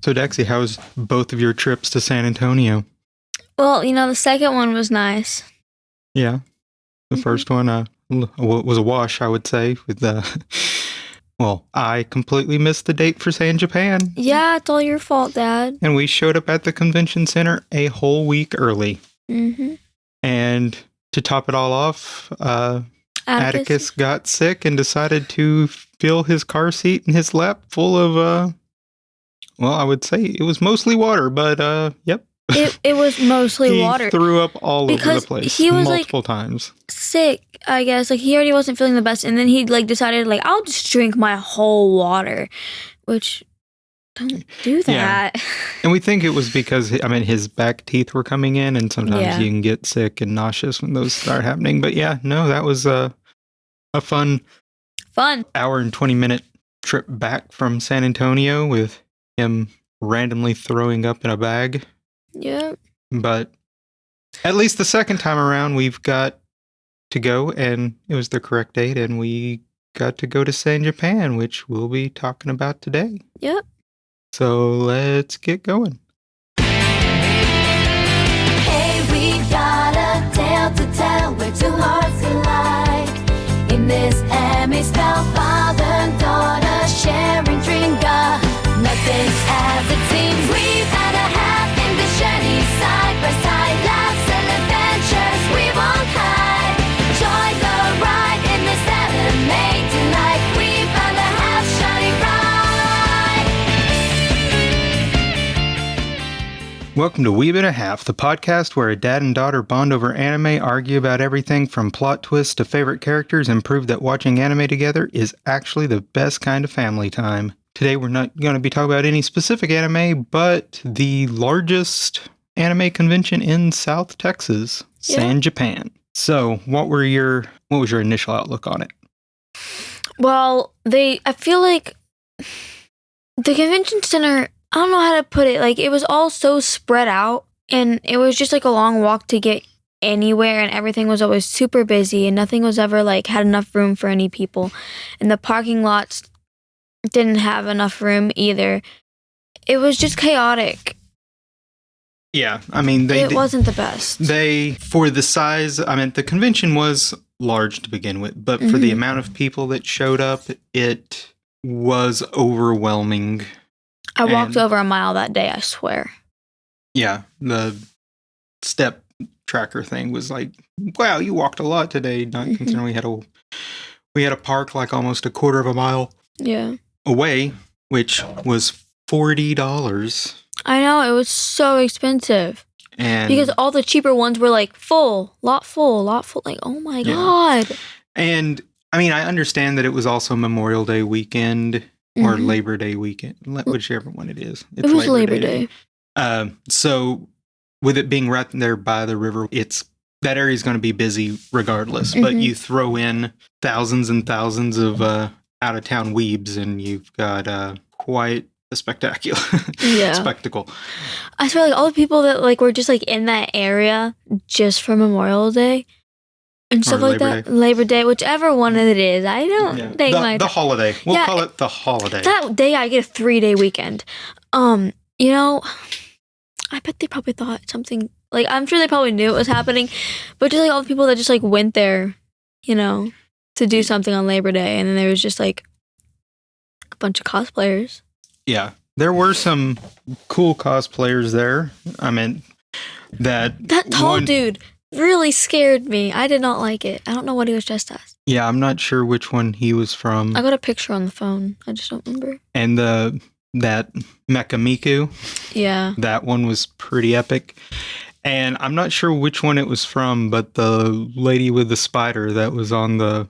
So, Dexy, how was both of your trips to San Antonio? Well, the second one was nice. Yeah, the first one was a wash, I would say. With well, I completely missed the date for San Japan. Yeah, it's all your fault, Dad. And we showed up at the convention center a whole week early. Mm-hmm. And to top it all off, Atticus got sick and decided to fill his car seat and his lap full of, well, I would say it was mostly water, but yep. It was mostly water. He threw up all over the place. He was multiple times. Sick, I guess. He already wasn't feeling the best, and then he decided I'll just drink my whole water, which don't do that. Yeah. And we think it was because his back teeth were coming in, and sometimes you can get sick and nauseous when those start happening. But yeah, no, that was a fun hour and 20-minute trip back from San Antonio with him randomly throwing up in a bag. Yeah. But at least the second time around, we've got to go, and it was the correct date, and we got to go to San Japan, which we'll be talking about today. Yep. So let's get going. Hey, we got a tale to tell where two hearts collide. In this Emmy spell, father and daughter sharing drinker. Nothing's as it seems. We've had a half in the journey, side by side, laughs and adventures we won't hide. Join the ride in this anime tonight. We found a half shining bright. Welcome to Weeb and a Half, the podcast where a dad and daughter bond over anime, argue about everything from plot twists to favorite characters, and prove that watching anime together is actually the best kind of family time. Today we're not going to be talking about any specific anime, but the largest anime convention in South Texas, San Japan. So, what was your initial outlook on it? Well, I feel like the convention center, I don't know how to put it. It was all so spread out, and it was just a long walk to get anywhere, and everything was always super busy, and nothing was ever had enough room for any people. And the parking lots didn't have enough room either. It was just chaotic. Yeah, it wasn't the best. For the size, the convention was large to begin with, but for the amount of people that showed up, it was overwhelming. I walked over a mile that day, I swear. Yeah, the step tracker thing was wow, you walked a lot today, not considering we had a park almost a quarter of a mile away, which was $40. I know, it was so expensive. And because all the cheaper ones were full, lot full. Oh my God. And I understand that it was also Memorial Day weekend or Labor Day weekend, whichever one it is. It was Labor Day. So with it being right there by the river, that area is going to be busy regardless. But you throw in thousands and thousands of out-of-town weebs, and you've got quite a spectacular spectacle. I swear, all the people that were just in that area just for Memorial Day and stuff like that. Labor Day, whichever one it is. I don't think the holiday. We'll call it the holiday. That day I get a 3-day weekend. I bet they probably thought something I'm sure they probably knew it was happening, but just all the people that just went there, to do something on Labor Day, and then there was just a bunch of cosplayers. Yeah, there were some cool cosplayers there. That tall dude really scared me. I did not like it. I don't know what he was dressed as. Yeah, I'm not sure which one he was from. I got a picture on the phone. I just don't remember. And that Mecha Miku. Yeah. That one was pretty epic. And I'm not sure which one it was from, but the lady with the spider that was on the...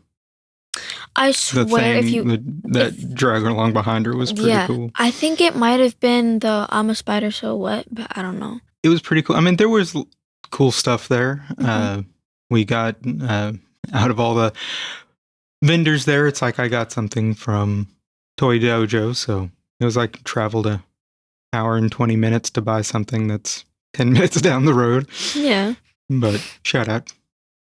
I swear, that dragged along behind her was pretty cool. I think it might have been the I'm a spider, so what? But I don't know. It was pretty cool. There was cool stuff there. We got out of all the vendors there, it's I got something from Toy Dojo, so it was traveled an hour and 20 minutes to buy something that's 10 minutes down the road. Yeah. But shout out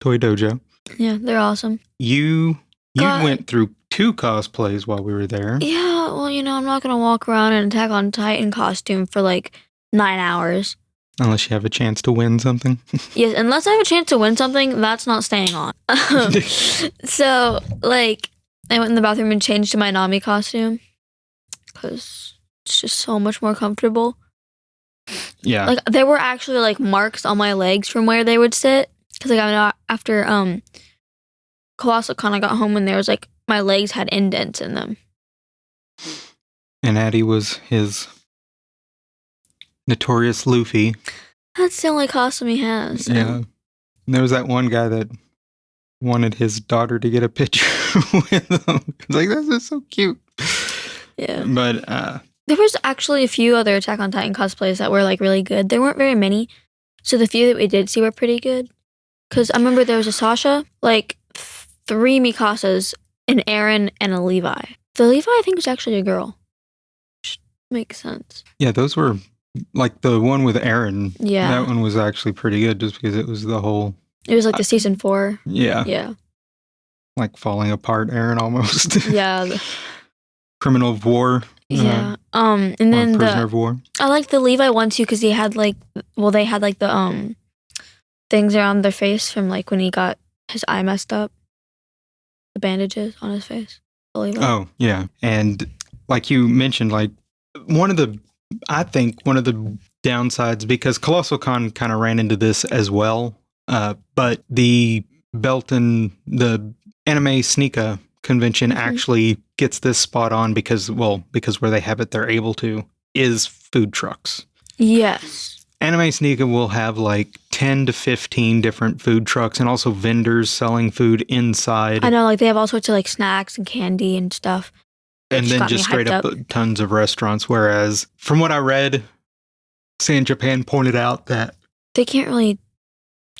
Toy Dojo. Yeah, they're awesome. You went through 2 cosplays while we were there. Yeah, well, I'm not gonna walk around in an Attack on Titan costume for like 9 hours. Unless you have a chance to win something. Yes, unless I have a chance to win something, that's not staying on. So, like, I went in the bathroom and changed to my Nami costume because it's just so much more comfortable. Yeah. Like, there were actually like marks on my legs from where they would sit because like after Colossal Con, I got home and there was like my legs had indents in them. And Addie was his notorious Luffy. That's the only costume he has. So. Yeah. And there was that one guy that wanted his daughter to get a picture with him. Like, this is so cute. Yeah. But there was actually a few other Attack on Titan cosplays that were like really good. There weren't very many. So the few that we did see were pretty good. Because I remember there was a Sasha, like 3 Mikasas, an Aaron, and a Levi. The Levi, I think, was actually a girl. Which makes sense. yeah, those were like the one with Aaron. Yeah. That one was actually pretty good just because it was the whole. It was like the season 4. Yeah. Yeah. Like falling apart Aaron almost. Yeah. Criminal of war. Yeah. And then prisoner of war. I liked the Levi one too because he had like, they had like the things around their face from like when he got his eye messed up. The bandages on his face. The Levi. Oh, yeah. And like you mentioned, like I think one of the downsides, because Colossal Con kind of ran into this as well, but the Belton, the anime Sneaka convention actually gets this spot on because where they have it, they're able to, is food trucks. Yes. Anime Sneaka will have like 10 to 15 different food trucks and also vendors selling food inside. I know, like they have all sorts of like snacks and candy and stuff. And then just straight up tons of restaurants. Whereas from what I read, San Japan pointed out that they can't really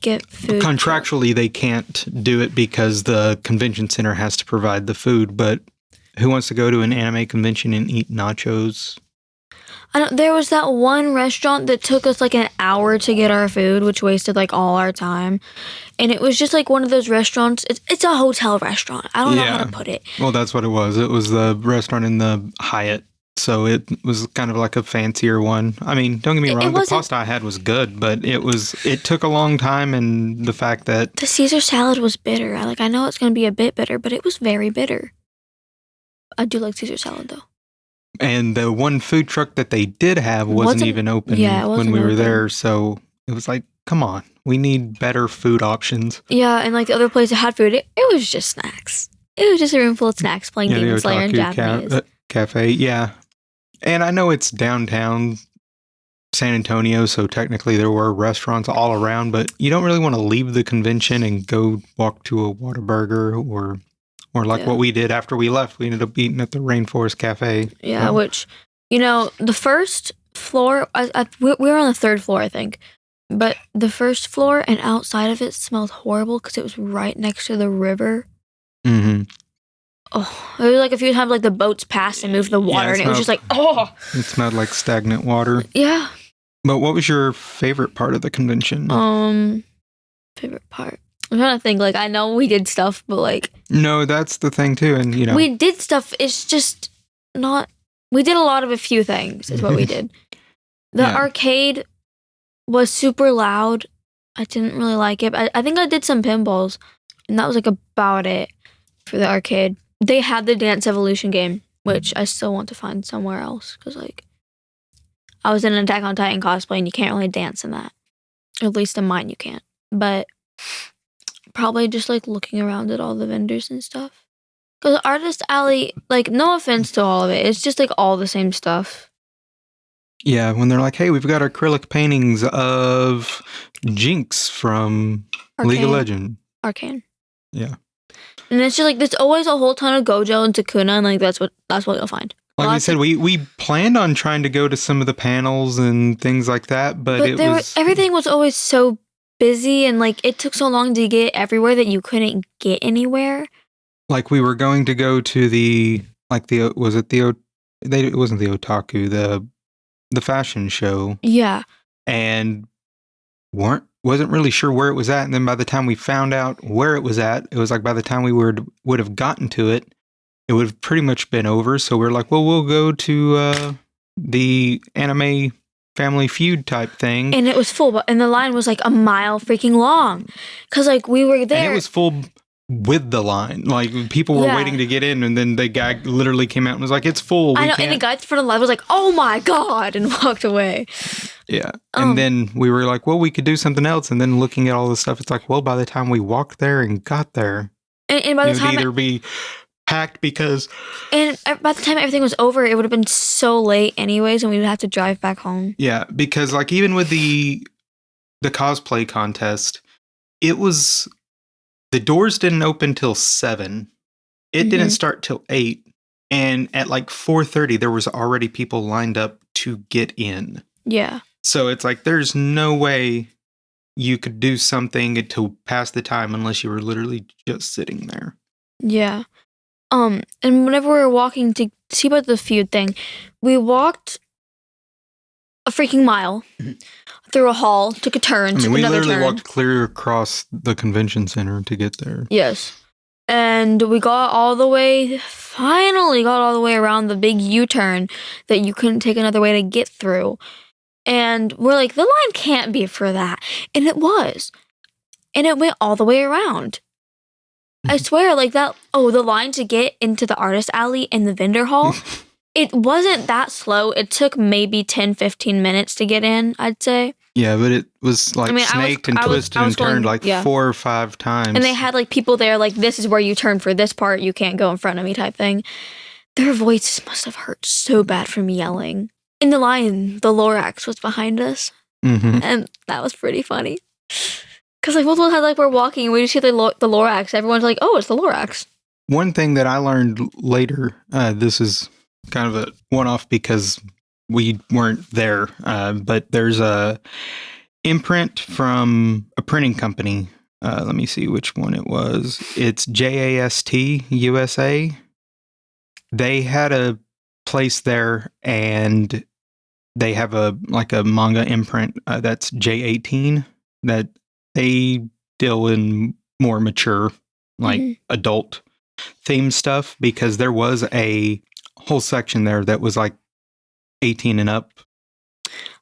get food. Contractually, they can't do it because the convention center has to provide the food. But who wants to go to an anime convention and eat nachos? There was that one restaurant that took us like an hour to get our food, which wasted like all our time. And it was just like one of those restaurants. It's a hotel restaurant. I don't know how to put it. Well, that's what it was. It was the restaurant in the Hyatt. So it was kind of like a fancier one. I mean, don't get me wrong, the pasta I had was good, but it took a long time, and the fact that the Caesar salad was bitter. I know it's going to be a bit bitter, but it was very bitter. I do like Caesar salad though. And the one food truck that they did have wasn't even open when we were there. So it was like, come on, we need better food options. Yeah, and like the other place that had food, it was just snacks. It was just a room full of snacks playing Demon Slayer in Japanese. Cafe, yeah. And I know it's downtown San Antonio, so technically there were restaurants all around, but you don't really want to leave the convention and go walk to a Whataburger or what we did after we left. We ended up eating at the Rainforest Cafe. Yeah, which, the first floor, we were on the 3rd floor, I think. But the first floor and outside of it smelled horrible because it was right next to the river. Mm-hmm. Oh, there was like a few times like the boats passed and moved the water, and it was just like, oh. It smelled like stagnant water. Yeah. But what was your favorite part of the convention? Favorite part? I'm trying to think. Like, I know we did stuff, but like... No, that's the thing, too. And, we did stuff. It's just not... We did a lot of a few things, is what we did. The arcade was super loud. I didn't really like it. I think I did some pinballs, and that was, like, about it for the arcade. They had the Dance Evolution game, which I still want to find somewhere else, because, like, I was in an Attack on Titan cosplay, and you can't really dance in that. Or at least in mine, you can't. But... probably just like looking around at all the vendors and stuff. Because Artist Alley, like, no offense to all of it, it's just like all the same stuff. Yeah, when they're like, hey, we've got acrylic paintings of Jinx from League of Legends. Arcane. Yeah. And it's just like, there's always a whole ton of Gojo and Takuna, and like that's what you'll find. Like we said, we planned on trying to go to some of the panels and things like that, but everything was always so busy, and like it took so long to get everywhere that you couldn't get anywhere. Like we were going to go to it wasn't the otaku, the fashion show. Yeah. And wasn't really sure where it was at, and then by the time we found out where it was at, it was like by the time we would have gotten to it, it would have pretty much been over. So we're like, well, we'll go to the anime Family Feud type thing. And it was full, and the line was like a mile freaking long. Because, like, we were there. And it was full with the line. Like, people were waiting to get in, and then the guy literally came out and was like, it's full. I know, and the guy at the front of the line was like, oh my God, and walked away. Yeah. And then we were like, well, we could do something else. And then looking at all this stuff, it's like, well, by the time we walked there and got there, and by the time it would either be packed because... And by the time everything was over, it would have been so late anyways, and we would have to drive back home. Yeah, because, like, even with the cosplay contest, it was... The doors didn't open till 7. It didn't start till 8. And at, like, 4:30, there was already people lined up to get in. Yeah. So it's like, there's no way you could do something to pass the time unless you were literally just sitting there. Yeah. And whenever we were walking to see about the feud thing, we walked a freaking mile through a hall, took a turn, took we another literally turn. walked clear across the convention center to get there. Yes. And we finally got all the way around the big U-turn that you couldn't take another way to get through. And we're like, the line can't be for that. And it was. And it went all the way around. I swear, like that, the line to get into the artist alley and the vendor hall, it wasn't that slow. It took maybe 10, 15 minutes to get in, I'd say. Yeah, but it was like snaked and twisted and turned like 4 or 5 times. And they had like people there like, this is where you turn for this part. You can't go in front of me type thing. Their voices must have hurt so bad from yelling. In the line, the Lorax was behind us. Mm-hmm. And that was pretty funny. Because like multiple times like we're walking and we just see the Lorax. Everyone's like, oh, it's the Lorax. One thing that I learned later, this is kind of a one-off because we weren't there, but there's a imprint from a printing company. Let me see which one it was. It's JAST USA. They had a place there, and they have a manga imprint that's J18 that they deal in more mature, adult theme stuff, because there was a whole section there that was like 18 and up.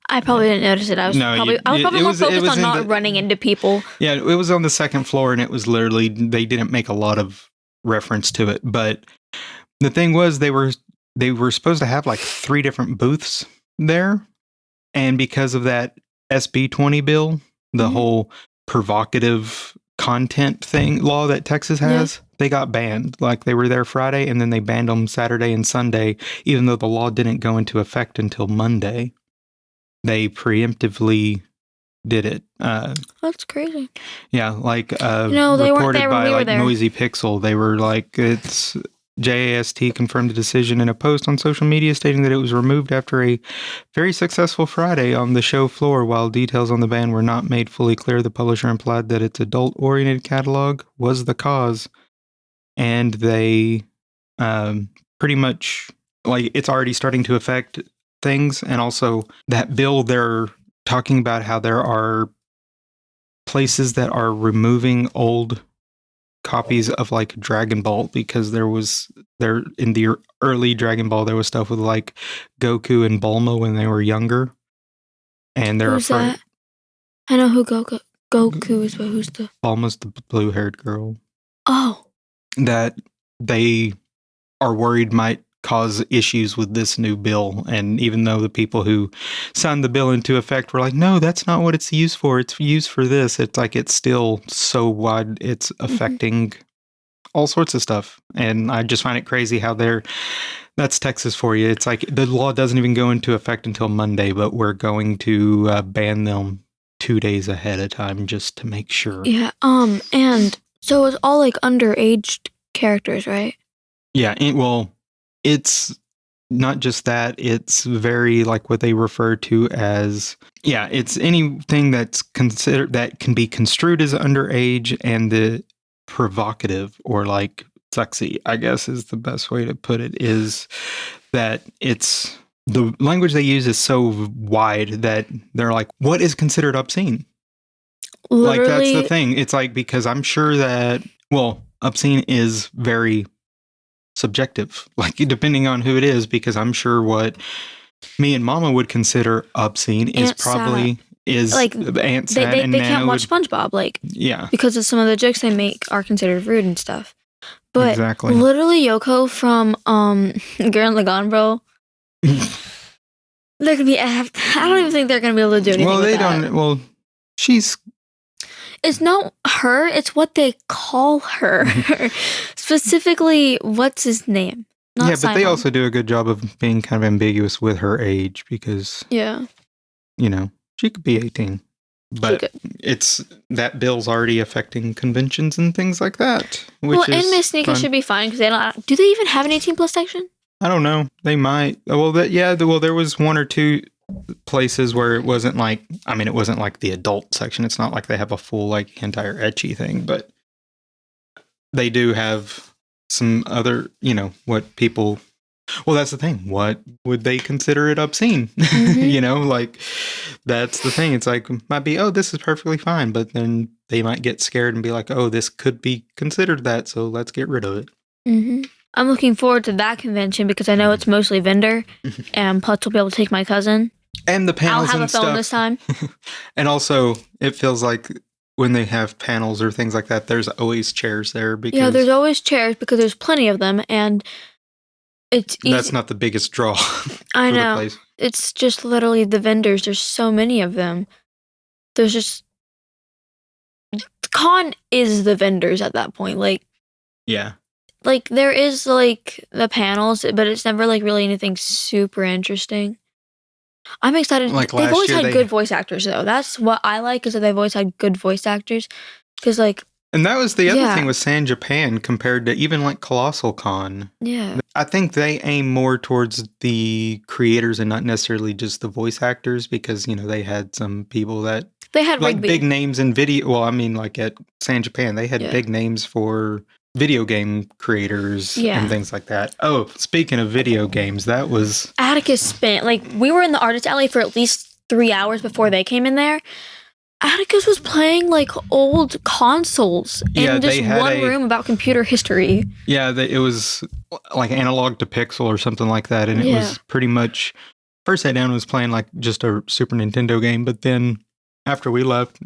I probably didn't notice it. I was probably more focused on not running into people. Yeah, it was on the second floor, and it was literally, they didn't make a lot of reference to it. But the thing was, they were supposed to have like 3 different booths there, and because of that SB20 bill, the whole provocative content law that Texas has, they got banned. Like, they were there Friday, and then they banned them Saturday and Sunday, even though the law didn't go into effect until Monday. They preemptively did it. That's crazy. Yeah, like they weren't there when we were there. Noisy Pixel. They were like, it's JAST confirmed the decision in a post on social media, stating that it was removed after a very successful Friday on the show floor. While details on the ban were not made fully clear, the publisher implied that its adult-oriented catalog was the cause. And they pretty much, like, it's already starting to affect things. And also that bill, they're talking about how there are places that are removing old copies of like Dragon Ball, because there in the early Dragon Ball, there was stuff with like Goku and Bulma when they were younger. And they're Who's that? I know who Goku is, but who's the... Bulma's the blue-haired girl. Oh. That they are worried might cause issues with this new bill. And even though the people who signed the bill into effect were like, no, that's not what it's used for. It's used for this. It's like, it's still so wide. It's affecting all sorts of stuff. And I just find it crazy how that's Texas for you. It's like the law doesn't even go into effect until Monday, but we're going to ban them 2 days ahead of time just to make sure. Yeah. And so it's all like underage characters, right? Yeah. It's not just that. It's very like what they refer to as, it's anything that's considered that can be construed as underage, and the provocative or like sexy, I guess is the best way to put it, is that it's the language they use is so wide that they're like, what is considered obscene? Literally, like, that's the thing. It's like, because I'm sure that, obscene is very subjective, like depending on who it is, because I'm sure what me and Mama would consider obscene is Aunt probably is Like, Aunt They Sad and they Nana can't watch would, SpongeBob, like, yeah, because of some of the jokes they make are considered rude and stuff. But exactly. literally Yoko from Gurren Lagann, bro, they're gonna be. I don't even think they're gonna be able to do anything. Well, with they that. don't. Well, she's It's not her. It's what they call her. Specifically, what's his name? Not yeah, but they Simon. also do a good job of being kind of ambiguous with her age because Yeah. She could be 18. But could. it's that bill's already affecting conventions and things like that. Which Well, is anime sneakers fun. should be fine because they don't. Do they even have an 18+ section? I don't know. They might. Well, there was one or two places where it wasn't like. I mean, it wasn't like the adult section. It's not like they have a full like entire ecchi thing, but they do have some other. What people. Well, that's the thing. What would they consider it obscene? Mhm. Like that's the thing. It's like might be, oh, this is perfectly fine, but then they might get scared and be like, oh, this could be considered that, so let's get rid of it. Mm-hmm. I'm looking forward to that convention because I know it's mostly vendor, and plus we'll be able to take my cousin. And the panels I'll have and a phone stuff. this time. And also, it feels like when they have panels or things like that, there's always chairs there because Yeah, there's always chairs because there's plenty of them, and it's easy. that's not the biggest draw. I for know. The place. It's just literally the vendors. There's so many of them. There's just the con is the vendors at that point. Yeah. Like there is like the panels, but it's never like really anything super interesting. I'm excited. Like They've last always year had they- good voice actors though. That's what I like is that they've always had good voice actors. Because like And that was the other Yeah. thing with San Japan compared to even like Colossal Con. yeah, I think they aim more towards the creators and not necessarily just the voice actors because, they had some people that they had like Rigby. big names in video. Well, I mean, like at San Japan, they had Yeah. big names for video game creators Yeah. and things like that. Oh, speaking of video games, that was Atticus spent like we were in the artist alley for at least 3 hours before they came in there. Atticus was playing like old consoles Yeah, in just they had one room about computer history. it was like analog to pixel or something like that, and it Yeah. was pretty much first sat down and was playing like just a Super Nintendo game, but then after we left,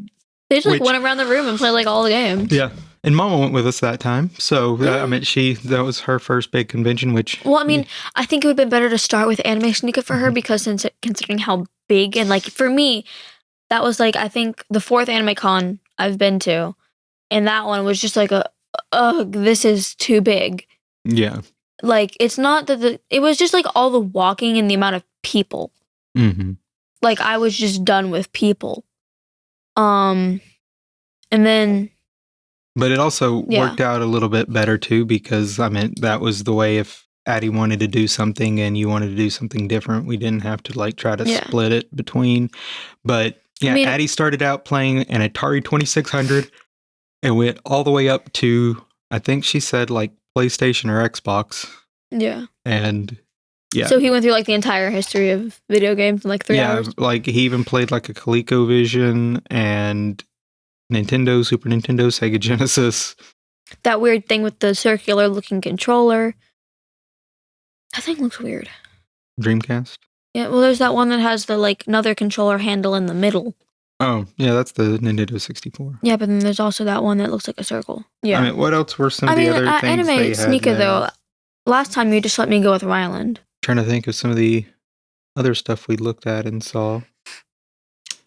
They just like Which- went around the room and played like all the games. yeah. And Mama went with us that time, so I mean, that was her first big convention. Which Well, I mean, I think it would have been better to start with Anime Sneaker for Mm-hmm. her because considering how big and like for me, that was like I think the 4th Anime Con I've been to, and that one was just like this is too big. yeah, Like it's not that it was just like all the walking and the amount of people. mm-hmm. Like I was just done with people. And then But it also Yeah. worked out a little bit better too because I mean that was the way if Addie wanted to do something and you wanted to do something different, we didn't have to like try to Yeah. split it between. But yeah, I mean- Addie started out playing an Atari 2600 and went all the way up to I think she said like PlayStation or Xbox, yeah. and yeah. So he went through like the entire history of video games in like 3 hours. Like he even played like a ColecoVision and Nintendo, Super Nintendo, Sega Genesis. That weird thing with the circular looking controller. That thing looks weird. Dreamcast. Yeah, well, there's that one that has the like another controller handle in the middle. Oh, yeah, that's the Nintendo 64. Yeah, but then there's also that one that looks like a circle. Yeah. I mean, what else were some of the other things Anime they had Sneaker there? though. Last time you just let me go with Ryland. Trying to think of some of the other stuff we looked at and saw.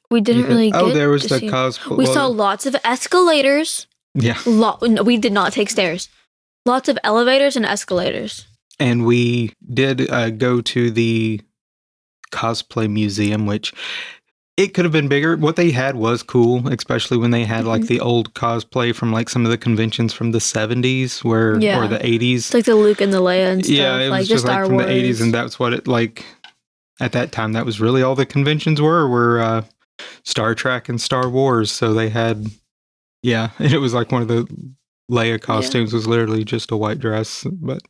We didn't really get there was to the see- cosplay. We saw lots of escalators. Yeah, No, we did not take stairs. Lots of elevators and escalators. and we did go to the cosplay museum, which it could have been bigger. What they had was cool, especially when they had like the old cosplay from like some of the conventions from the 70s or the 80s. It's like the Luke and the Leia and stuff. Yeah, it like was the just Star like from Wars. the 80s, and that's what it like at that time. That was really all the conventions were Star Trek and Star Wars. So they had, and it was like one of the Leia costumes was literally just a white dress, but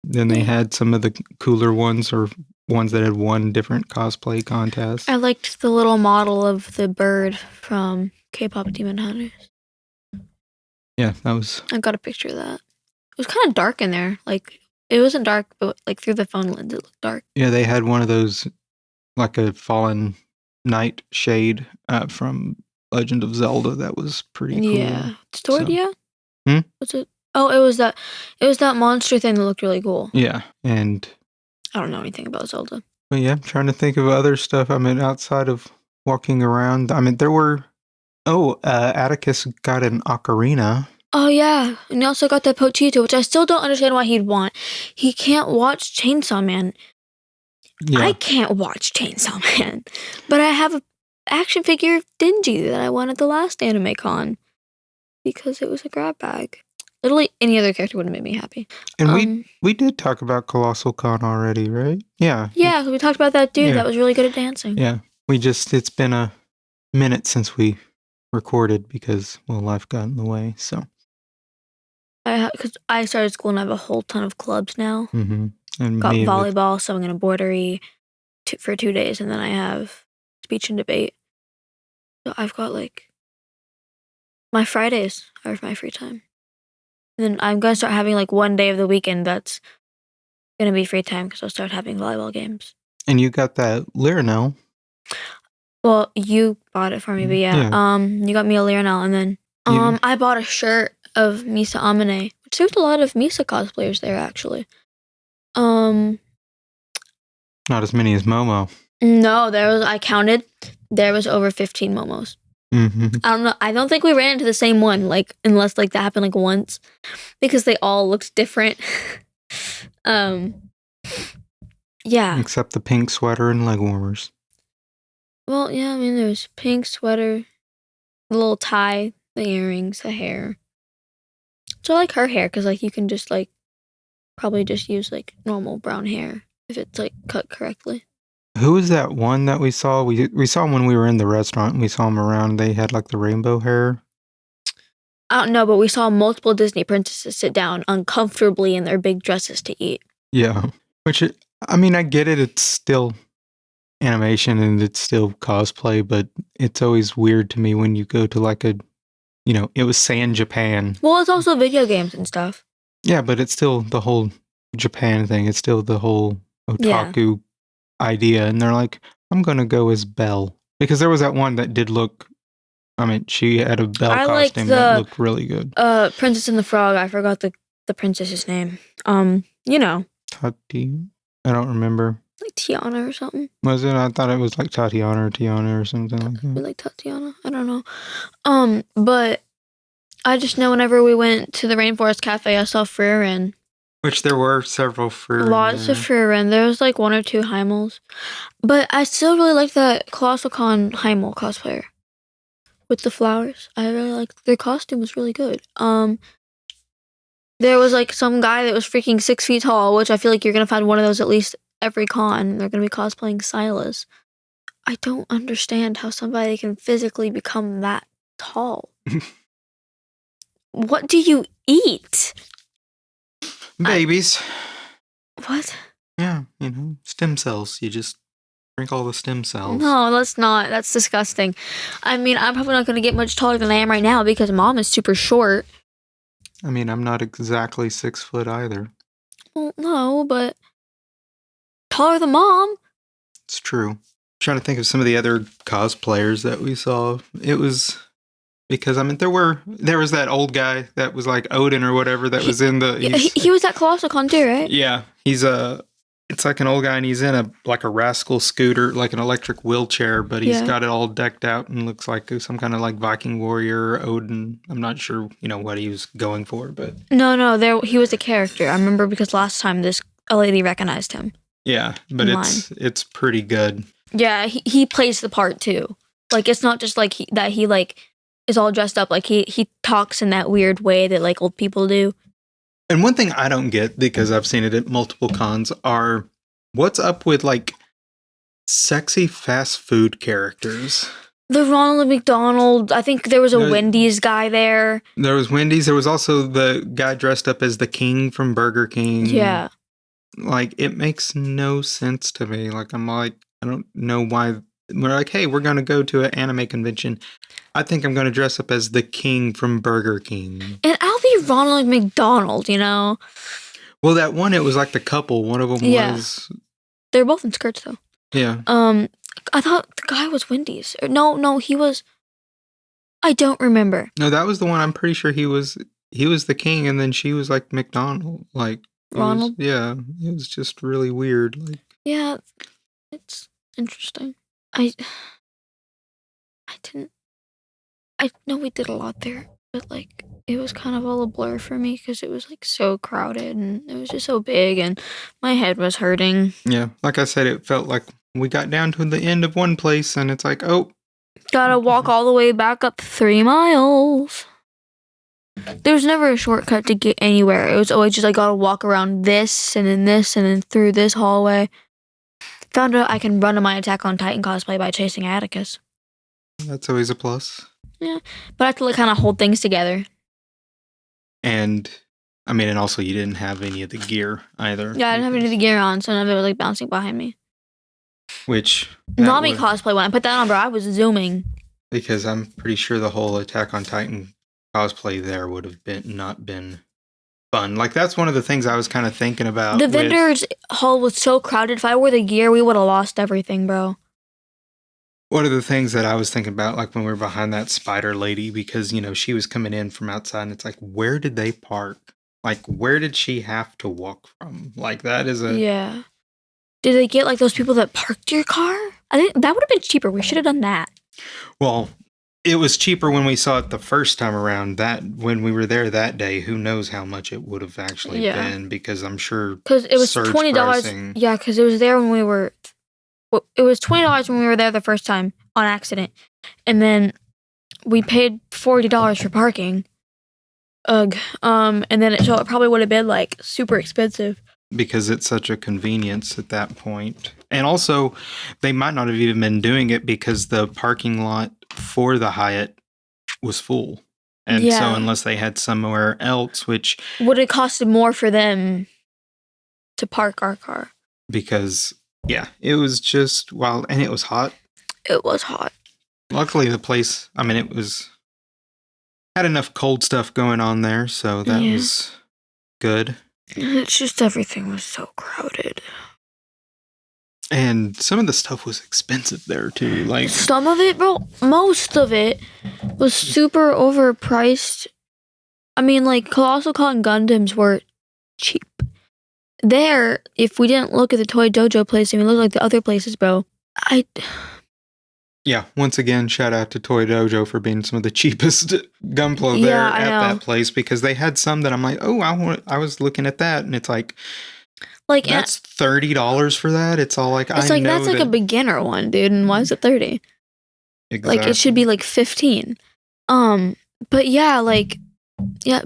then they had some of the cooler ones or ones that had won different cosplay contests. I liked the little model of the bird from K-pop Demon Hunters. Yeah, that was I got a picture of that. was kind of dark in there. Like, it wasn't dark, but like through the phone lens, it looked dark. Yeah, they had one of those, like a fallen night shade from Legend of Zelda that was pretty cool. Yeah. Distordia? Hmm? What's it? Oh, it was that monster thing that looked really cool. Yeah, and I don't know anything about Zelda. but yeah, I'm trying to think of other stuff. I mean, outside of walking around, I mean, there were. Oh, Atticus got an ocarina. Oh yeah, and he also got the Pochito, which I still don't understand why he'd want. He can't watch Chainsaw Man. Yeah, I can't watch Chainsaw Man, but I have a action figure of Dingy that I won at the last Anime Con because it was a grab bag. Literally, any other character would have made me happy. and we did talk about Colossal Con already, right? Yeah. Yeah, we talked about that dude Yeah. that was really good at dancing. Yeah. It's been a minute since we recorded because, well, life got in the way, so. Because I started school and I have a whole ton of clubs now. Mm-hmm. And Got me with- volleyball, so I'm going to bordery for 2 days, and then I have speech and debate. So I've got like my Fridays are my free time. And then I'm going to start having like one day of the weekend that's going to be free time because I'll start having volleyball games. And you got that Lyrinel. Well, you bought it for me, but yeah. You got me a Lyranel, and then You- I bought a shirt of Misa Amane, which there's a lot of Misa cosplayers there actually. Not as many as Momo. No, I counted, there was over 15 Momos. Mm-hmm. I don't know. I don't think we ran into the same one, like, unless like that happened like once, because they all looked different. Yeah. Except the pink sweater and leg warmers. Well, yeah, I mean, there's pink sweater, the little tie, the earrings, the hair. So I like her hair because like you can just like probably just use like normal brown hair if it's like cut correctly. Who was that one that we saw? We saw him when we were in the restaurant and we saw him around. They had like the rainbow hair. I don't know, but we saw multiple Disney princesses sit down uncomfortably in their big dresses to eat. Yeah. I mean, I get it. It's still animation and it's still cosplay, but it's always weird to me when you go to like it was Sand Japan. Well, it's also video games and stuff. Yeah, but it's still the whole Japan thing. It's still the whole otaku idea. And they're like, I'm going to go as Belle. Because there was that one that did look, I mean, she had a Belle I liked costume that looked really good. Princess and the Frog. I forgot the princess's name. Tati? I don't remember. Like Tiana or something. Was it? I thought it was like Tatiana or Tiana or something like Maybe that. like Tatiana. I don't know. But I just know whenever we went to the Rainforest Cafe, I saw Frieren. Which there were several for Lots of Frieren. There was like 1 or 2 Heimels. But I still really like that Colossal Con Heimel cosplayer. With the flowers. I really liked their costume was really good. There was like some guy that was freaking 6 feet tall, which I feel like you're gonna find one of those at least every con. They're gonna be cosplaying Silas. I don't understand how somebody can physically become that tall. What do you eat? Babies. What? Yeah, stem cells. You just drink all the stem cells. No, let's not. That's disgusting. I mean, I'm probably not going to get much taller than I am right now because Mom is super short. I mean, I'm not exactly 6 foot either. Well, no, but taller than Mom. It's true. Trying to think of some of the other cosplayers that we saw. It was because I mean there was that old guy that was like Odin or whatever that was in the. He was at Colossal Con too, right? Yeah, it's like an old guy and he's in a rascal scooter, like an electric wheelchair, but he's got it all decked out and looks like some kind of like Viking warrior or Odin. I'm not sure, what he was going for, but no, he was a character. I remember because last time a lady recognized him. Yeah, but it's pretty good. Yeah, he plays the part too. Like it's not just like he is all dressed up. Like he talks in that weird way that like old people do. And one thing I don't get, because I've seen it at multiple cons, are what's up with like sexy fast food characters. The Ronald McDonald. I think there was a Wendy's guy there. There was Wendy's. There was also the guy dressed up as the King from Burger King. Yeah. Like, it makes no sense to me. Like, I'm like, I don't know why. We're like, hey, we're going to go to an anime convention. I think I'm going to dress up as the King from Burger King. And I'll be Ronald McDonald, you know? Well, that one, it was like the couple. One of them was... They're both in skirts, though. Yeah. I thought the guy was Wendy's. No, he was... I don't remember. No, that was the one. I'm pretty sure he was the king, and then she was like McDonald. Like Ronald? It was just really weird. Like, yeah, it's interesting. I know we did a lot there, but like it was kind of all a blur for me because it was like so crowded and it was just so big and my head was hurting. Yeah, like I said, it felt like we got down to the end of one place and it's like, oh, gotta walk all the way back up 3 miles. There was never a shortcut to get anywhere. It was always just I gotta walk around this and then through this hallway. Found out I can run to my Attack on Titan cosplay by chasing Atticus. That's always a plus. Yeah, but I have to like kind of hold things together. And I mean, and also you didn't have any of the gear either. Yeah, I didn't have any of the gear on, so none of it was like bouncing behind me. Which Nami cosplay when I put that on, bro, I was zooming. Because I'm pretty sure the whole Attack on Titan cosplay there would have not been fun. Like that's one of the things I was kind of thinking about. The vendors hall was so crowded. If I wore the gear, we would have lost everything, bro. One of the things that I was thinking about, like when we were behind that spider lady, because, you know, she was coming in from outside and it's like, where did they park? Like, where did she have to walk from? Like, that is a... Yeah. Did they get, like, those people that parked your car? I think that would have been cheaper. We should have done that. Well, it was cheaper when we saw it the first time around. That when we were there that day, who knows how much it would have actually been, because I'm sure... Because it was $20. Pricing, yeah, because it was there when we were... Well, it was $20 when we were there the first time on accident. And then we paid $40 for parking. Ugh. And then so it probably would have been like super expensive. Because it's such a convenience at that point. And also, they might not have even been doing it because the parking lot for the Hyatt was full. And so unless they had somewhere else, which... would have costed more for them to park our car. Because... yeah, it was just wild, and it was hot. It was hot. Luckily, the place, I mean, had enough cold stuff going on there, so that was good. It's just everything was so crowded. And some of the stuff was expensive there, too. Like some of it, bro, most of it was super overpriced. I mean, like, Colossal Con Gundams were cheap. There, if we didn't look at the Toy Dojo place and we looked like the other places, bro, yeah, once again, shout out to Toy Dojo for being some of the cheapest Gunpla there at that place, because they had some that I'm like, oh, I was looking at that, and it's like that's $30 for that. It's all like, it's like that's like a beginner one, dude, and why is it 30? Exactly. Like it should be like 15. But yeah, like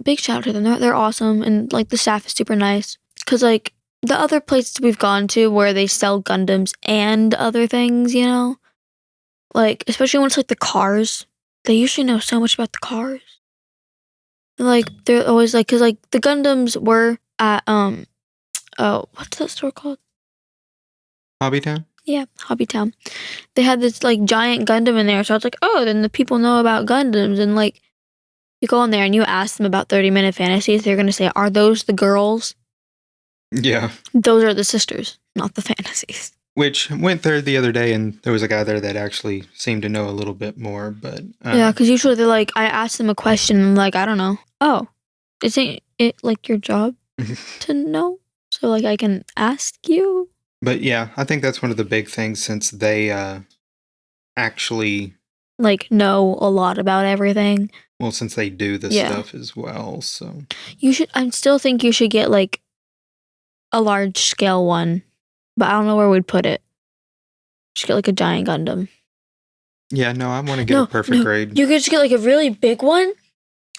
big shout out to them. They're awesome, and like the staff is super nice. Because, like, the other places we've gone to where they sell Gundams and other things, you know? Like, especially when it's, like, the cars. They usually know so much about the cars. Like, they're always, like... because, like, the Gundams were at, what's that store called? Hobbytown? Yeah, Hobbytown. They had this, like, giant Gundam in there. So I was like, oh, then the people know about Gundams. And, like, you go in there and you ask them about 30-minute fantasies. They're going to say, are those the girls? Yeah. Those are the sisters, not the fantasies. Which went there the other day, and there was a guy there that actually seemed to know a little bit more, but... yeah, because usually they're like, I ask them a question, and like, I don't know. Oh, isn't it like your job to know? So like I can ask you? But yeah, I think that's one of the big things, since they actually... like know a lot about everything. Well, since they do the stuff as well, so... I still think you should get like a large scale one, but I don't know where we'd put it. Just get like a giant Gundam. Yeah, no, I want to get a perfect grade. You could just get like a really big one,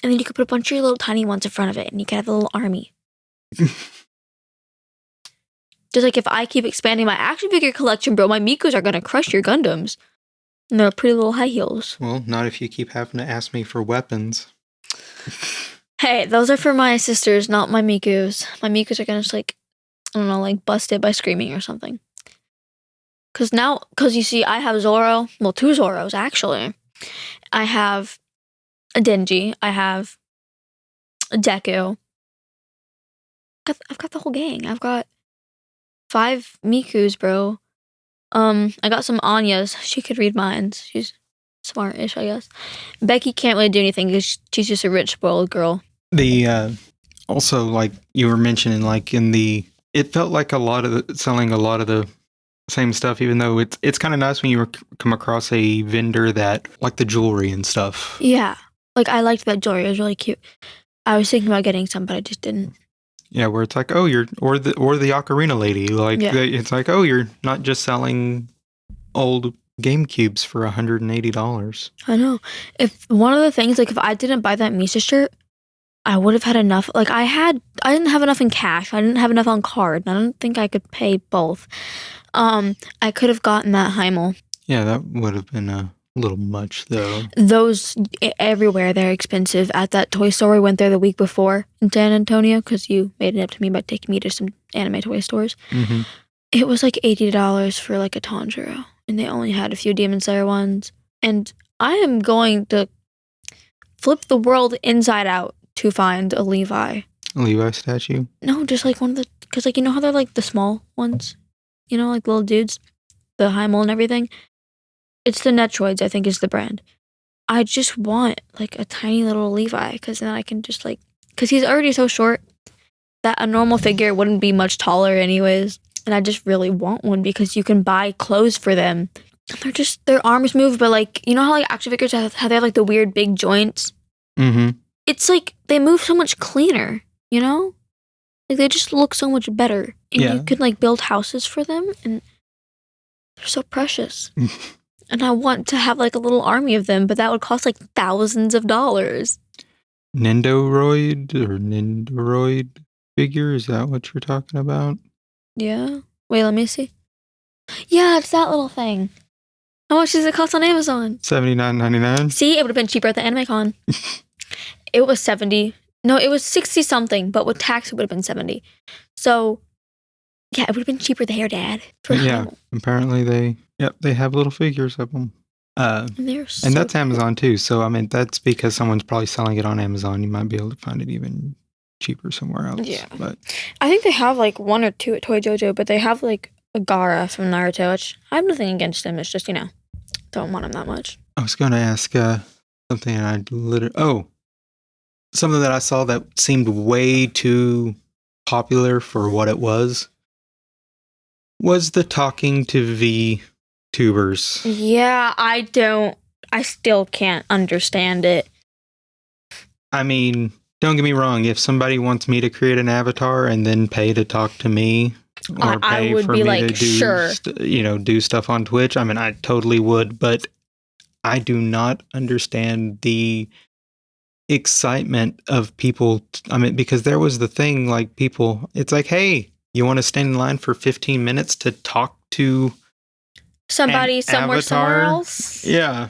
and then you could put a bunch of your little tiny ones in front of it, and you could have a little army. Just like if I keep expanding my action figure collection, bro, my Mikus are gonna crush your Gundams. And they're pretty little high heels. Well, not if you keep having to ask me for weapons. Hey, those are for my sisters, not my Mikus. My Mikus are gonna just like, I don't know, like bust it by screaming or something. Cause you see, I have Zoro. Well, 2 Zoros actually. I have a Denji. I have Deku. I've got the whole gang. I've got 5 Mikus, bro. I got some Anyas. She could read minds. She's smart-ish, I guess. Becky can't really do anything because she's just a rich, spoiled girl. The also, like you were mentioning, like it felt like selling a lot of the same stuff, even though it's kind of nice when you come across a vendor that like the jewelry and stuff. Yeah, like I liked that jewelry. It was really cute. I was thinking about getting some, but I just didn't. Yeah, where it's like, oh, you're or the ocarina lady, like Yeah. it's like, oh, you're not just selling old GameCubes for $180. I know. If one of the things, like if I didn't buy that Misa shirt, I would have had enough. Like I didn't have enough in cash. I didn't have enough on card. I don't think I could pay both. I could have gotten that Heimel. Yeah, that would have been a little much, though. Those everywhere, they're expensive. At that toy store, we went there the week before in San Antonio because you made it up to me by taking me to some anime toy stores. Mm-hmm. It was like $80 for like a Tanjiro, and they only had a few Demon Slayer ones. And I am going to flip the world inside out to find a Levi. A Levi statue? No, just like one of the, because like you know how they're like the small ones, you know, like little dudes, the Heimel and everything. It's the Netroids, I think, is the brand. I just want like a tiny little Levi because then I can just like, because he's already so short that a normal figure wouldn't be much taller anyways. And I just really want one because you can buy clothes for them. They're just, their arms move, but like, you know how like action figures how they have like the weird big joints? Mm-hmm. It's like they move so much cleaner, you know? Like they just look so much better. And Yeah. you could like build houses for them and they're so precious. And I want to have like a little army of them, but that would cost like thousands of dollars. Nendoroid figure? Is that what you're talking about? Yeah. Wait, let me see. Yeah, it's that little thing. How much does it cost on Amazon? $79.99. See, it would have been cheaper at the AnimeCon. It was 70. No, it was 60 something, but with tax it would have been 70. So, yeah, it would have been cheaper there, Dad. For Yeah, Heimel. apparently they have little figures of them. And they're so And that's cute. Amazon too. So, I mean, that's because someone's probably selling it on Amazon. You might be able to find it even cheaper somewhere else. Yeah. But I think they have like 1 or 2 at Toy Jojo, but they have like a Gaara from Naruto, which I have nothing against him. It's just, you know, don't want him that much. I was going to ask something and I something that I saw that seemed way too popular for what it was the talking to VTubers. Yeah, I still can't understand it. I mean, don't get me wrong. If somebody wants me to create an avatar and then pay to talk to me, or I pay would for be me like, to do, sure. Do stuff on Twitch, I mean, I totally would. But I do not understand the excitement of people. I mean, because there was the thing, like people, it's like, hey, you want to stand in line for 15 minutes to talk to Somebody an somewhere avatar? else. Yeah.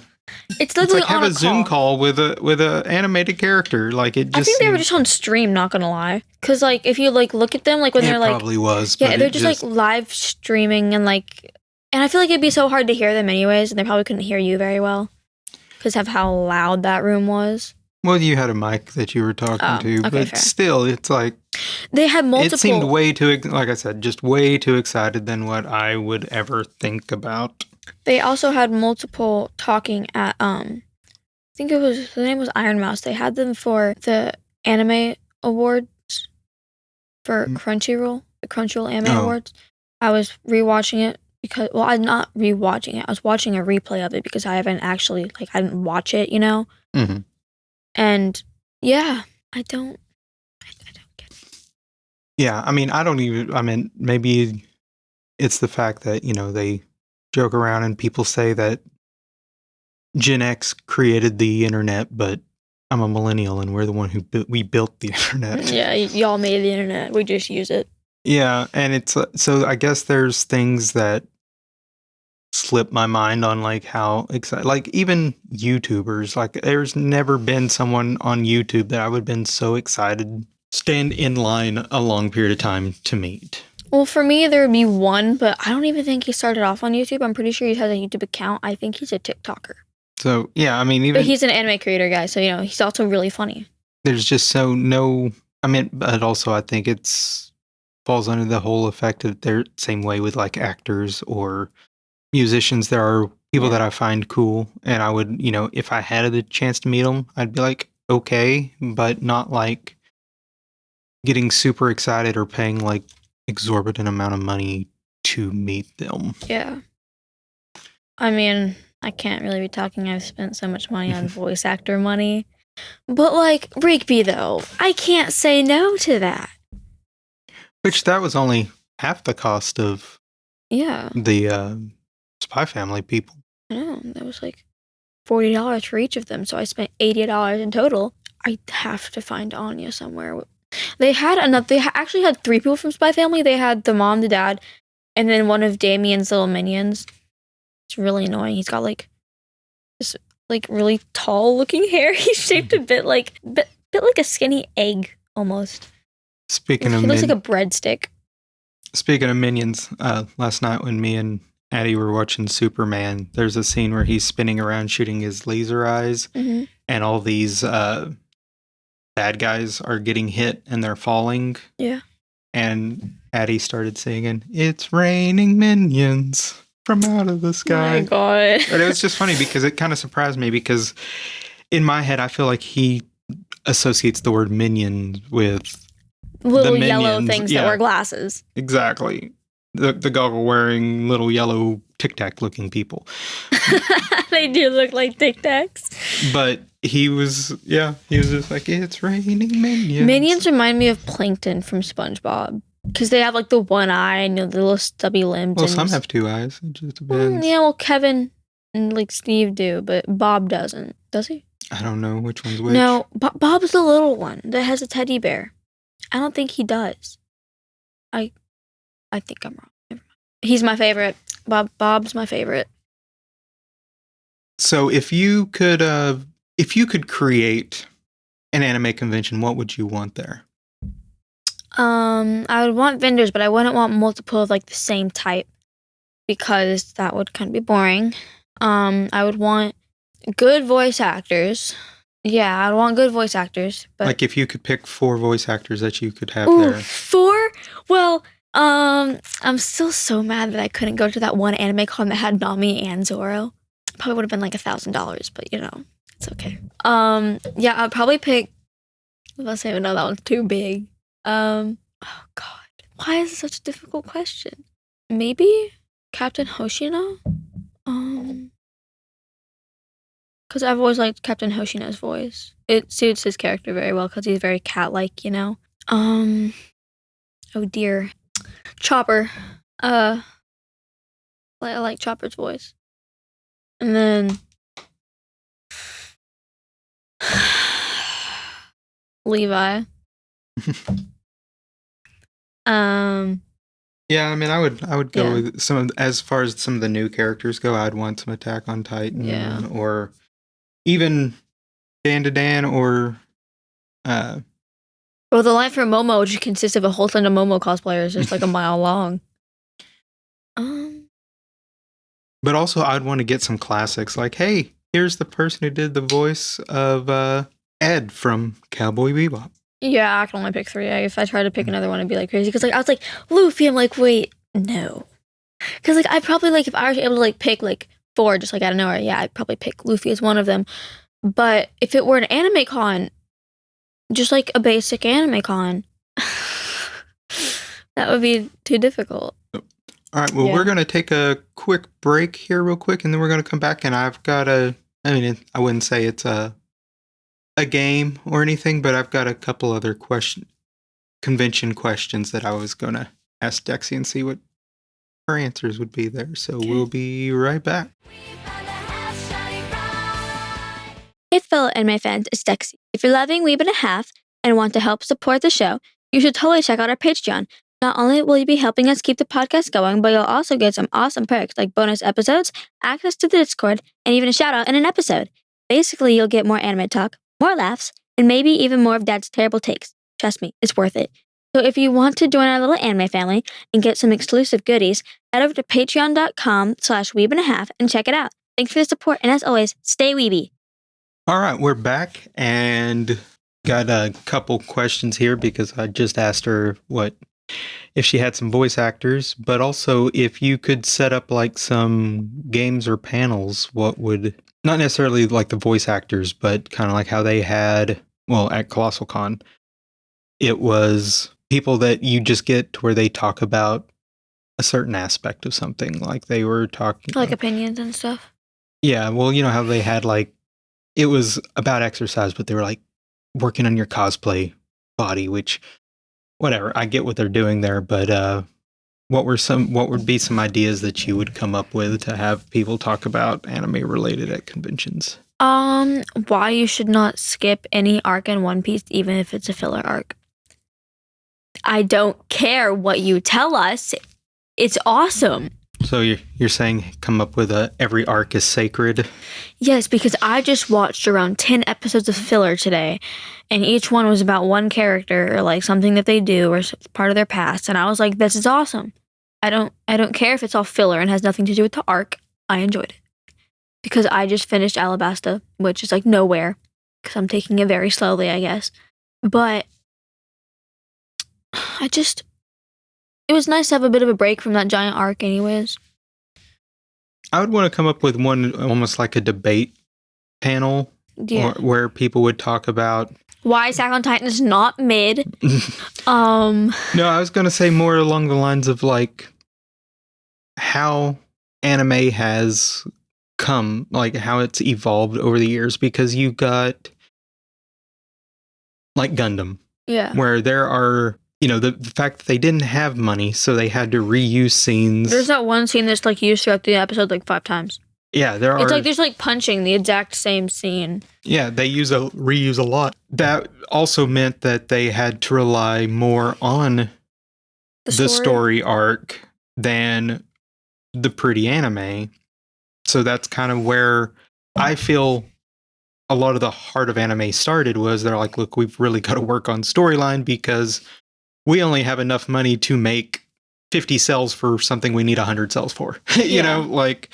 It's It's literally like on have a a Zoom call with a animated character. Like it just I think they were seemed- just on stream, not gonna lie. Cause like if you like look at them, like when it they're like probably was. yeah, but they're it just like live streaming and like, and I feel like it'd be so hard to hear them anyways, and they probably couldn't hear you very well because of how loud that room was. Well, you had a mic that you were talking Oh, to, okay, but fair. still, it's like They had multiple. it seemed way too, like I said, just way too excited than what I would ever think about. They also had multiple talking at I think it was the name was Iron Mouse. They had them for the anime awards for Crunchyroll, the Crunchyroll Anime Oh. Awards. I was rewatching it because I'm not rewatching it. I was watching a replay of it because I haven't actually like I didn't watch it, you know. Mm-hmm. And yeah, I don't get it. Yeah, I mean, maybe it's the fact that, they joke around and people say that Gen X created the internet, but I'm a millennial and we're the one who we built the internet. Yeah, y'all made the internet. We just use it. Yeah, and it's so I guess there's things that slip my mind on, like how excited, like even YouTubers, like there's never been someone on YouTube that I would have been so excited stand in line a long period of time to meet. Well, for me, there would be one, but I don't even think he started off on YouTube. I'm pretty sure he has a YouTube account. I think he's a TikToker. So yeah, I mean, But even he's an anime creator guy, so, you know, he's also really funny. there's just but also I think it's falls under the whole effect of their same way with like actors or musicians. There are people that I find cool, and I would, if I had the chance to meet them, I'd be like, okay, but not like getting super excited or paying like exorbitant amount of money to meet them. Yeah. I mean, I can't really be talking. I've spent so much money on voice actor money. But like Rigby, though, I can't say no to that. Which that was only half the cost of the Spy Family people. I know. That was like $40 for each of them. So I spent $80 in total. I have to find Anya somewhere. They actually had 3 people from Spy Family. They had the mom, the dad, and then one of Damien's little minions. It's really annoying. He's got like this like really tall looking hair. He's shaped a bit like a skinny egg almost. He looks like a breadstick. Speaking of minions, last night when me and Addie were watching Superman, there's a scene where he's spinning around shooting his laser eyes, and all these bad guys are getting hit and they're falling. Yeah. And Addie started singing, "It's raining minions from out of the sky." Oh my God. But it was just funny because it kind of surprised me, because in my head, I feel like he associates the word minion with little yellow things that wear glasses. Exactly. The goggle wearing little yellow Tic Tac looking people. They do look like Tic Tacs. But he was just like, "It's raining minions." Minions remind me of Plankton from SpongeBob. Because they have like the one eye and the little stubby limbs. Well, some have 2 eyes. It just depends. Yeah, well, Kevin and like Steve do, but Bob doesn't. Does he? I don't know which one's which. No, Bob's the little one that has a teddy bear. I don't think he does. I think I'm wrong. Never mind. He's my favorite. Bob's my favorite. So if you could create an anime convention, what would you want there? I would want vendors, but I wouldn't want multiple of like the same type, because that would kind of be boring. I would want good voice actors. Yeah, I'd want good voice actors. But like if you could pick 4 voice actors that you could have there. 4? Well, I'm still so mad that I couldn't go to that one anime con that had Nami and Zoro. Probably would have been like $1,000, but it's okay. Yeah, I'd probably pick. Let's say no, that one's too big. Oh God, why is it such a difficult question? Maybe Captain Hoshino. Because I've always liked Captain Hoshino's voice. It suits his character very well because he's very cat-like, Oh dear, Chopper. I like Chopper's voice. And then Levi. Yeah, I mean, I would go with as far as some of the new characters go, I'd want some Attack on Titan, or even Dan to Dan, or well, the line for Momo, which consists of a whole ton of Momo cosplayers, just like a mile long. But also, I'd want to get some classics, like, hey, here's the person who did the voice of Ed from Cowboy Bebop. Yeah, I can only pick 3. If I tried to pick another one, I'd be like crazy. Because I was like, Luffy, I'm like, wait, no. Because I probably if I was able to pick 4 just out of nowhere, yeah, I'd probably pick Luffy as one of them. But if it were an anime con, just a basic anime con, that would be too difficult. All right, well, we're going to take a quick break here real quick, and then we're going to come back, and I've got I wouldn't say it's a game or anything, but I've got a couple other convention questions that I was going to ask Dexy and see what her answers would be there. So we'll be right back. Hey fellow anime fans, it's Dexy. If you're loving Weeb and a Half and want to help support the show, you should totally check out our Patreon. Not only will you be helping us keep the podcast going, but you'll also get some awesome perks like bonus episodes, access to the Discord, and even a shout out in an episode. Basically, you'll get more anime talk, more laughs, and maybe even more of Dad's terrible takes. Trust me, it's worth it. So if you want to join our little anime family and get some exclusive goodies, head over to patreon.com/weebandahalf and check it out. Thanks for the support, and as always, stay weeby. All right, we're back, and Got a couple questions here because I just asked her if she had some voice actors, but also if you could set up like some games or panels, what would, not necessarily like the voice actors, but kind of like how they had, well, at Colossal Con, it was people that you just get to where they talk about a certain aspect of something, like they were talking Like opinions and stuff. Yeah, well, you know how they had like, it was about exercise, but they were like working on your cosplay body, which, whatever, I get what they're doing there, but what would be some ideas that you would come up with to have people talk about anime related at conventions? Why you should not skip any arc in One Piece, even if it's a filler arc. I don't care what you tell us. It's awesome. So you're saying come up with every arc is sacred? Yes, because I just watched around 10 episodes of filler today, and each one was about one character or like something that they do or part of their past, and I was like, this is awesome. I don't care if it's all filler and has nothing to do with the arc. I enjoyed it. Because I just finished Alabasta, which is like nowhere, because I'm taking it very slowly, I guess. But it was nice to have a bit of a break from that giant arc anyways. I would want to come up with one almost like a debate panel where people would talk about why Attack on Titan is not mid. No, I was going to say more along the lines of like how anime has come, like how it's evolved over the years, because you got like Gundam. Yeah. Where there are, the fact that they didn't have money, so they had to reuse scenes. There's that one scene that's like used throughout the episode like 5 times. Yeah, It's like there's like punching the exact same scene. Yeah, they reuse a lot. That also meant that they had to rely more on the story arc than the pretty anime. So that's kind of where I feel a lot of the heart of anime started, was they're like, look, we've really got to work on storyline because we only have enough money to make 50 cells for something we need 100 cells for. you know, like.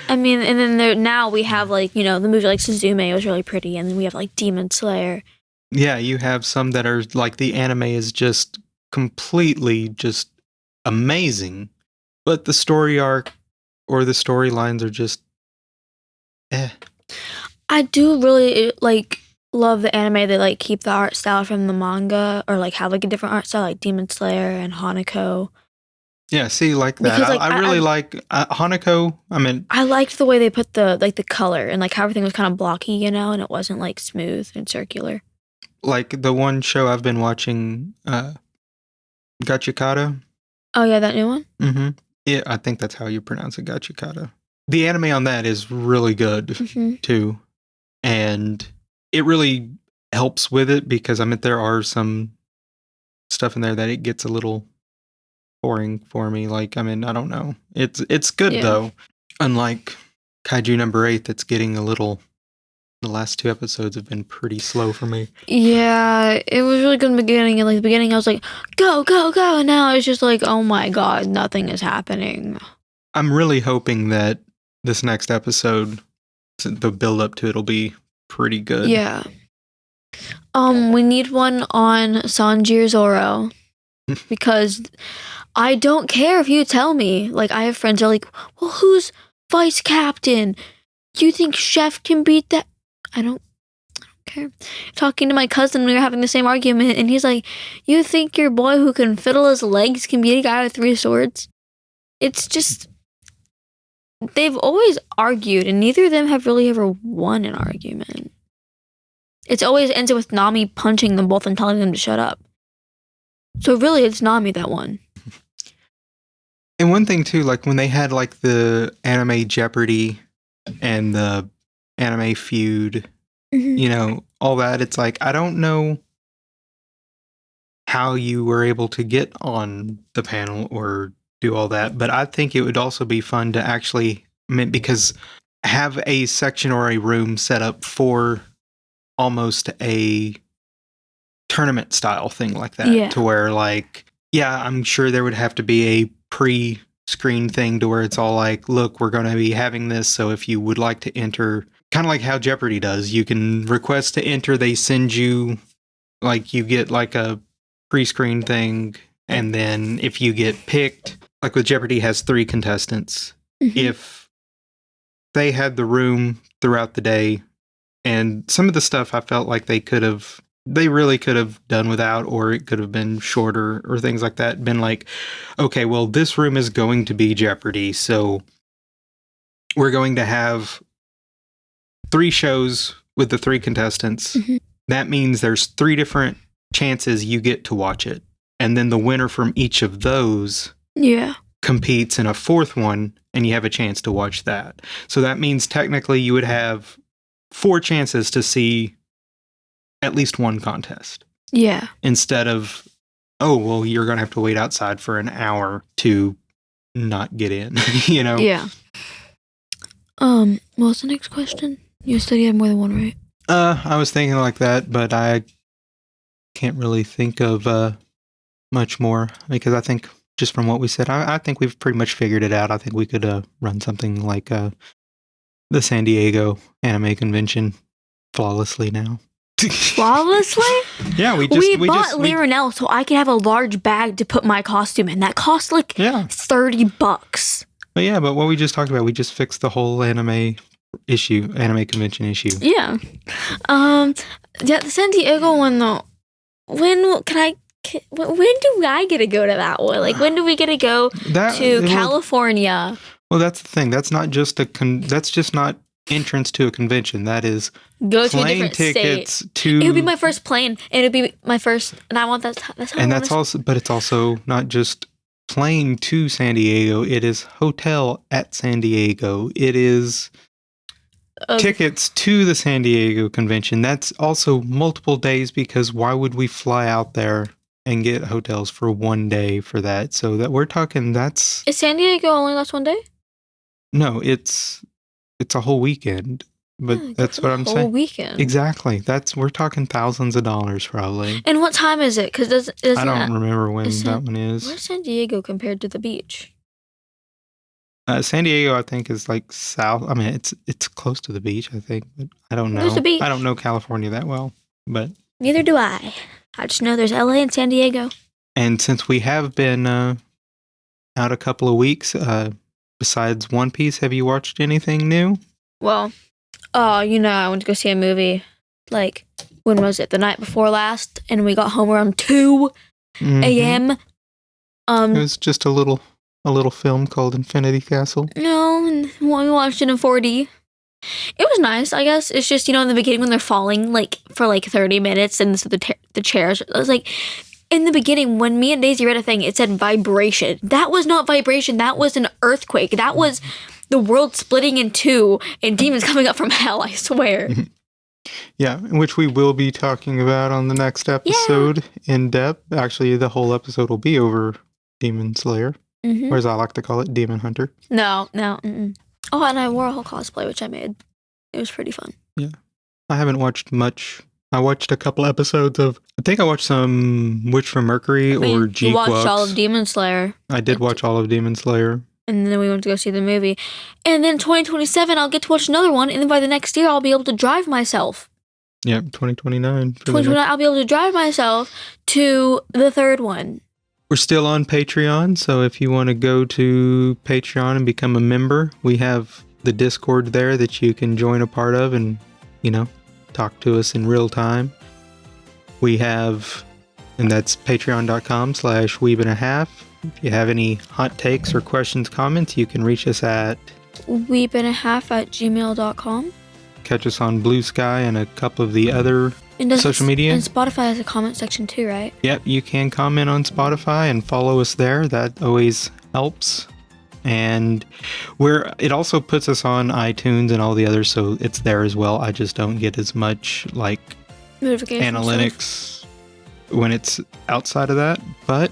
I mean, and then now we have like, the movie like Suzume was really pretty, and then we have like Demon Slayer. Yeah, you have some that are like the anime is just completely just amazing, but the story arc or the storylines are just I do really like love the anime that like keep the art style from the manga, or like have like a different art style, like Demon Slayer and Hanako. Yeah, see, like that. Because, like, I really like Hanako. I mean, I liked the way they put the color and like how everything was kind of blocky, and it wasn't like smooth and circular. Like the one show I've been watching, Gachikata. Oh yeah, that new one? Mm-hmm. Yeah, I think that's how you pronounce it, Gachikata. The anime on that is really good, too. And it really helps with it because, I mean, there are some stuff in there that it gets a little boring for me. Like, I mean, I don't know. It's good, though. Unlike Kaiju number 8, that's getting a little... The last 2 episodes have been pretty slow for me. Yeah, it was really good in the beginning. And like the beginning, I was like, go, go, go. And now it's just like, oh my God, nothing is happening. I'm really hoping that this next episode, the build up to it, will be pretty good. Yeah. We need one on Sanjiro Zoro. Because I don't care if you tell me. Like, I have friends that are like, well, who's vice captain? You think Chef can beat that? I don't care. Talking to my cousin, we were having the same argument, and he's like, you think your boy who can fiddle his legs can beat a guy with 3 swords? It's just, they've always argued, and neither of them have really ever won an argument. It's always ended with Nami punching them both and telling them to shut up. So really, it's Nami that won. And one thing too, like when they had like the anime Jeopardy and the anime feud, all that, it's like, I don't know how you were able to get on the panel or do all that, but I think it would also be fun to actually, because have a section or a room set up for almost a tournament style thing like that, to where like, I'm sure there would have to be a pre-screen thing to where it's all like, look, we're going to be having this, so if you would like to enter, kind of like how Jeopardy does, you can request to enter, they send you like you get like a pre-screen thing, and then if you get picked, like with Jeopardy has 3 contestants. If they had the room throughout the day, and some of the stuff I felt like they really could have done without, or it could have been shorter or things like that. Been like, okay, well, this room is going to be Jeopardy, so we're going to have 3 shows with the 3 contestants. That means there's 3 different chances you get to watch it. And then the winner from each of those competes in a 4th one, and you have a chance to watch that. So that means technically you would have 4 chances to see at least one contest. Yeah. Instead of, oh, well, you're going to have to wait outside for an hour to not get in, you know? Yeah. What was the next question? You said you had more than one, right? I was thinking like that, but I can't really think of much more, because I think just from what we said, I think we've pretty much figured it out. I think we could run something like the San Diego Anime Convention flawlessly now. Flawlessly? Yeah, we bought Lironel so I could have a large bag to put my costume in. That cost like $30. But what we just talked about, we just fixed the whole anime convention issue. Yeah. The San Diego one though. When do I get to go to that one? Like, when do we get to go to California? Well, that's the thing. That's not just that's just not entrance to a convention. That is go to a plane different tickets state. to. It would be my first plane. It would be my first, and I want that. But it's also not just plane to San Diego. It is hotel at San Diego. It is tickets to the San Diego convention. That's also multiple days, because why would we fly out there and get hotels for one day for that? So that we're talking, is San Diego only last one day? No, it's a whole weekend. But that's what I'm saying. Whole weekend. Exactly. We're talking thousands of dollars probably. And what time is it? Because I don't remember when that one is. Where's San Diego compared to the beach? San Diego, I think, is like south. I mean, it's close to the beach, I think, but I don't know. There's a beach. I don't know California that well, but neither do I. I just know there's LA and San Diego. And since we have been out a couple of weeks, besides One Piece, have you watched anything new? Well, I went to go see a movie. Like, when was it? The night before last, and we got home around 2 a.m. It was just a little film called Infinity Castle. No, and we watched it in 4D. It was nice, I guess. It's just, in the beginning when they're falling, like, for, 30 minutes, and so the chairs, it was like, in the beginning, when me and Daisy read a thing, it said vibration. That was not vibration. That was an earthquake. That was the world splitting in 2 and demons coming up from hell, I swear. Yeah, which we will be talking about on the next episode in depth. Actually, the whole episode will be over Demon Slayer. Or as I like to call it, Demon Hunter. No. Oh, and I wore a whole cosplay, which I made. It was pretty fun. Yeah. I haven't watched much. I watched a couple episodes of, I think I watched some Witch from Mercury or G-Quux. You watched all of Demon Slayer. I did watch all of Demon Slayer. And then we went to go see the movie. And then 2027, I'll get to watch another one. And then by the next year, I'll be able to drive myself. Yeah, 2029. 2029, I'll be able to drive myself to the 3rd one. We're still on Patreon, so if you want to go to Patreon and become a member, we have the Discord there that you can join a part of and, talk to us in real time. We have, and that's patreon.com/weebandahalf. If you have any hot takes or questions, comments, you can reach us at weebandahalf@gmail.com. Catch us on Blue Sky and a couple of the other social media. And Spotify has a comment section too, right? Yep, you can comment on Spotify and follow us there. That always helps. And it also puts us on iTunes and all the others, so it's there as well. I just don't get as much notification analytics when it's outside of that, but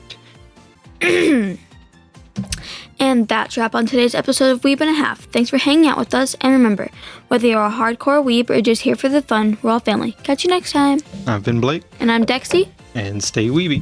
And that's a wrap on today's episode of Weeb and a Half. Thanks for hanging out with us, and remember, whether you're a hardcore weeb or just here for the fun, we're all family. Catch you next time. I've been Blake. And I'm Dexy. And stay weeby.